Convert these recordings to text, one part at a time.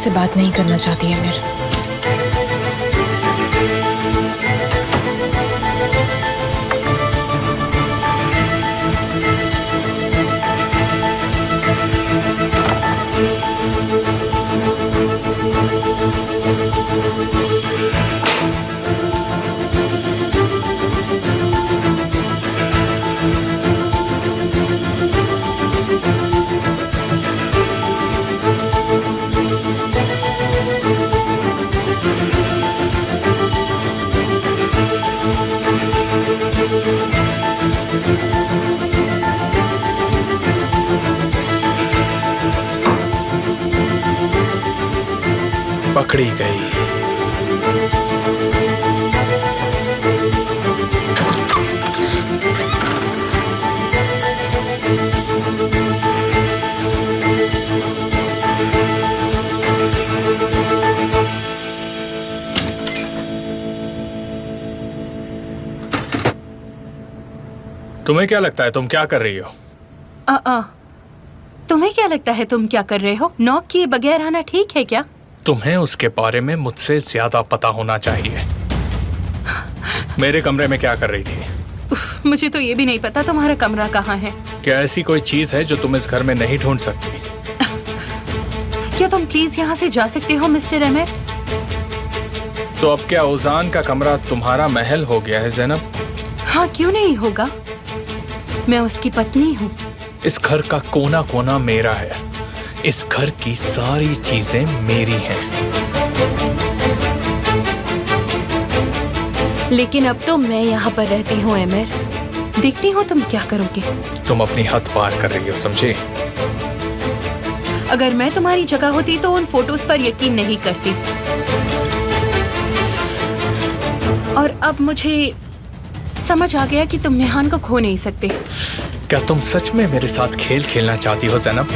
तुमसे बात नहीं करना चाहती है मेरे। पकड़ी गई। तुम्हें क्या लगता है तुम क्या कर रही हो? तुम्हें क्या लगता है तुम क्या कर रहे हो? नॉक किए बगैर आना ठीक है क्या? तुम्हें उसके बारे में मुझसे ज्यादा पता होना चाहिए। मेरे कमरे में क्या कर रही थी? मुझे तो ये भी नहीं पता तुम्हारा कमरा कहाँ है। क्या ऐसी कोई चीज है जो तुम इस घर में नहीं ढूंढ सकती? क्या तुम प्लीज यहाँ से जा सकते हो मिस्टर एमर? तो अब क्या उजान का कमरा तुम्हारा महल हो गया है ज़ैनब? हाँ, क्यों नहीं होगा? मैं उसकी पत्नी हूँ। इस घर का कोना कोना मेरा है। इस घर की सारी चीजें मेरी हैं। लेकिन अब तो मैं यहाँ पर रहती हूँ एमर। देखती हूँ तुम क्या करोगे। तुम अपनी हद पार कर रही हो, समझे? अगर मैं तुम्हारी जगह होती तो उन फोटोज पर यकीन नहीं करती। और अब मुझे समझ आ गया कि तुम नेहान को खो नहीं सकते। क्या तुम सच में मेरे साथ खेल खेलना चाहती हो ज़ैनब?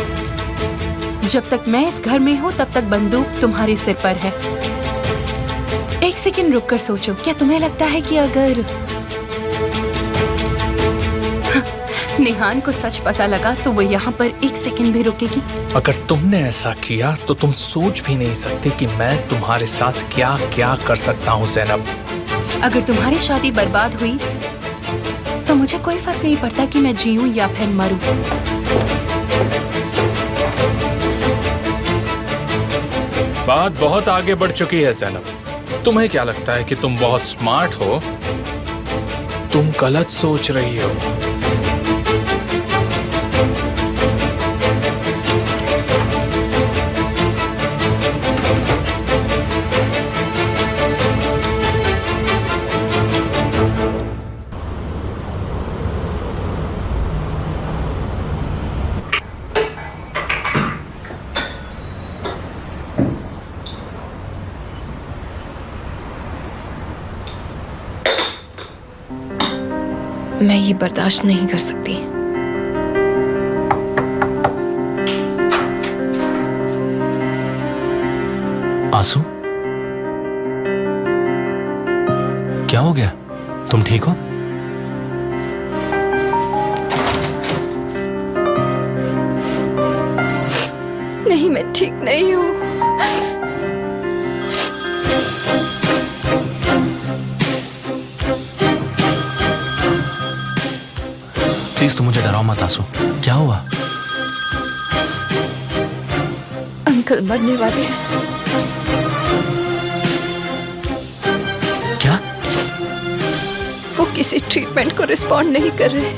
जब तक मैं इस घर में हूँ तब तक बंदूक तुम्हारे सिर पर है। एक सेकंड रुक कर सोचो, क्या तुम्हें लगता है कि अगर नेहान को सच पता लगा तो वो यहाँ पर एक सेकंड भी रुकेगी? अगर तुमने ऐसा किया तो तुम सोच भी नहीं सकते कि मैं तुम्हारे साथ क्या क्या कर सकता हूँ ज़ैनब। अगर तुम्हारी शादी बर्बाद हुई तो मुझे कोई फर्क नहीं पड़ता कि मैं जीऊं या फिर मरूं। बात बहुत आगे बढ़ चुकी है ज़ैनब। तुम्हें क्या लगता है कि तुम बहुत स्मार्ट हो? तुम गलत सोच रही हो। मैं ये बर्दाश्त नहीं कर सकती। आंसू, क्या हो गया? तुम ठीक हो? नहीं, मैं ठीक नहीं हूँ। प्लीज तुम मुझे डराओ मत आंसू। क्या हुआ? अंकल मरने वाले हैं। क्या? वो किसी ट्रीटमेंट को रिस्पॉन्ड नहीं कर रहे।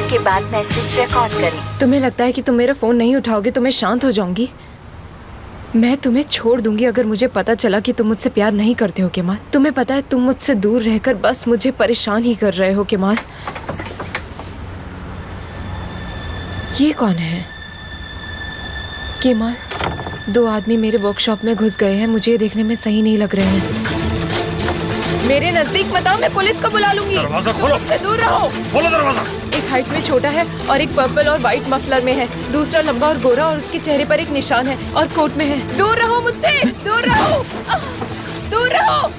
के बाद मैसेज रिकॉर्ड करें। तुम्हें लगता है कि तुम मेरा फोन नहीं उठाओगे तो मैं शांत हो जाऊंगी? मैं तुम्हें छोड़ दूंगी अगर मुझे पता चला कि तुम मुझसे प्यार नहीं करते हो केमाल। तुम्हें पता है तुम मुझसे दूर रहकर बस मुझे परेशान ही कर रहे हो केमाल। ये कौन है? केमाल, 2 आदमी मेरे वर्कशॉप में घुस गए हैं। मुझे ये देखने में सही नहीं लग रहे हैं। मेरे नजदीक मत आओ, मैं पुलिस को बुला लूंगी। दरवाजा खोलो। मुझसे दूर रहो। खोलो दरवाजा। एक हाइट में छोटा है और एक पर्पल और व्हाइट मफलर में है। दूसरा लंबा और गोरा और उसके चेहरे पर एक निशान है और कोट में है। दूर रहो मुझसे, दूर रहो, दूर रहो।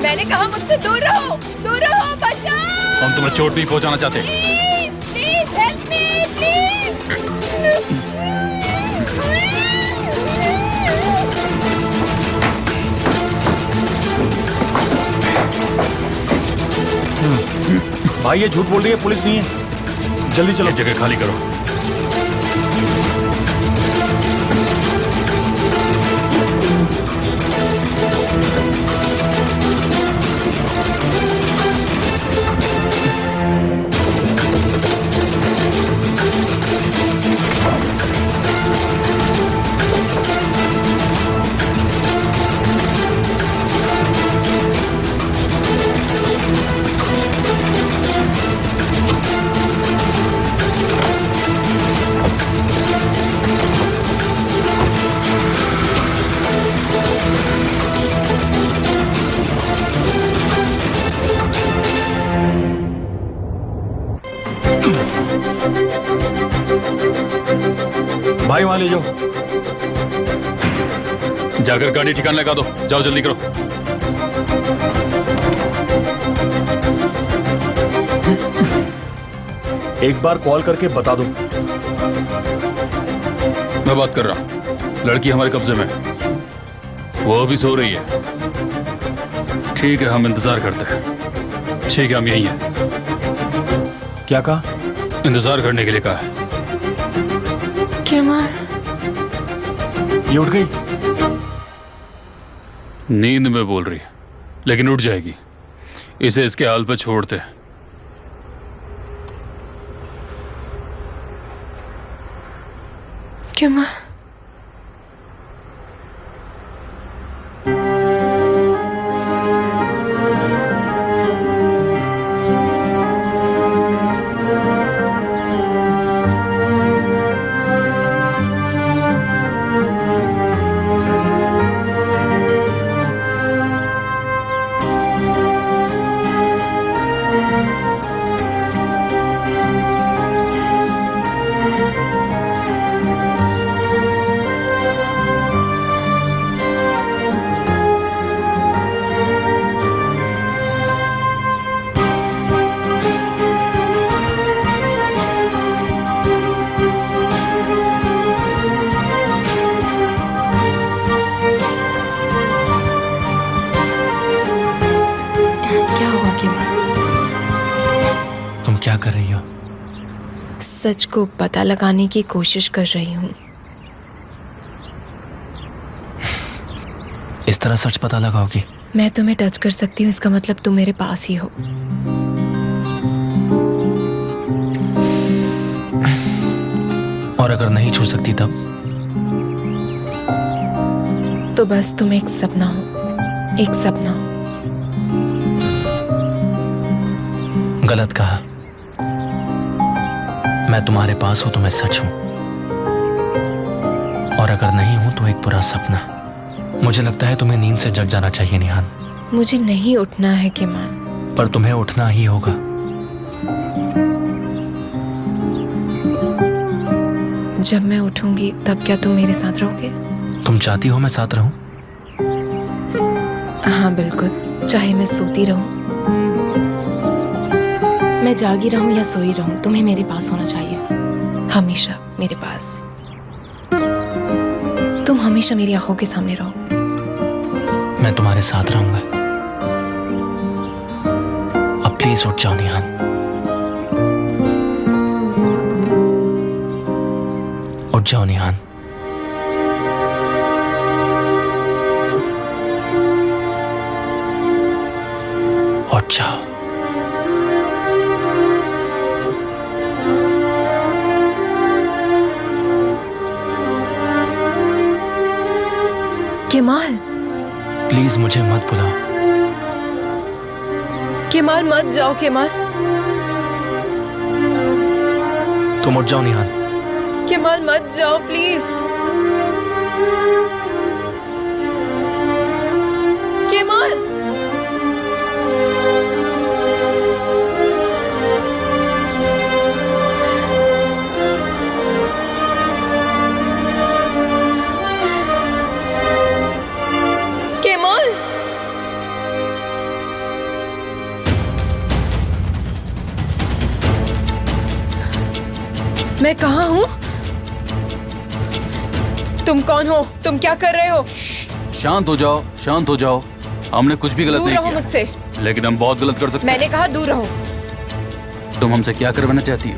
मैंने कहा मुझसे दूर रहो, बचाओ। हम तुम्हें चोट भी पहुंचाना चाहते। Please help me, please. भाई ये झूठ बोल रही है, पुलिस नहीं है। जल्दी चलो। ये जगह खाली करो। भाई वहां ले जाओ। जाकर गाड़ी ठिकाने लगा दो। जाओ जल्दी करो। एक बार कॉल करके बता दो। मैं बात कर रहा हूं। लड़की हमारे कब्जे में है। वो अभी सो रही है। ठीक है, हम इंतजार करते हैं। ठीक है, हम यही हैं। क्या कहा? इंतजार करने के लिए कहा है। केमाल, ये उठ गई? नींद में बोल रही है, लेकिन उठ जाएगी। इसे इसके हाल पे छोड़ते हैं। केमाल, तुम क्या कर रही हो? सच को पता लगाने की कोशिश कर रही हूँ। इस तरह सच पता लगाओगी? मैं तुम्हें टच कर सकती हूँ, इसका मतलब तुम मेरे पास ही हो। और अगर नहीं छू सकती तब? तो बस तुम एक सपना हो, एक सपना। गलत कहा। मैं तुम्हारे पास हूं तो मैं सच हूं, और अगर नहीं हूं तो एक बुरा सपना। मुझे लगता है तुम्हें नींद से जग जाना चाहिए निहान। मुझे नहीं उठना है केमाल। पर तुम्हें उठना ही होगा। जब मैं उठूंगी तब क्या तुम मेरे साथ रहोगे? तुम चाहती हो मैं साथ रहूं? हाँ बिल्कुल, चाहे मैं सोती रहूं, मैं जागी रहूं या सोई रहूं, तुम्हें मेरे पास होना चाहिए, हमेशा मेरे पास। तुम हमेशा मेरी आंखों के सामने रहो। मैं तुम्हारे साथ रहूंगा। अब प्लीज उठ जाओ निहान। उठ जाओ निहान। उठ जाओ। केमाल, प्लीज मुझे मत बुलाओ। केमाल मत जाओ केमाल। तुम उठ जाओ निहान। केमाल मत जाओ प्लीज। केमाल, केमाल, मैं कहाँ हूँ? तुम कौन हो? तुम क्या कर रहे हो? शांत हो जाओ, शांत हो जाओ। हमने कुछ भी गलत दूर नहीं रहो किया, मुझसे। लेकिन हम बहुत गलत कर सकते मैंने कहा दूर रहो। हैं। तुम हमसे क्या करवाना चाहती हो?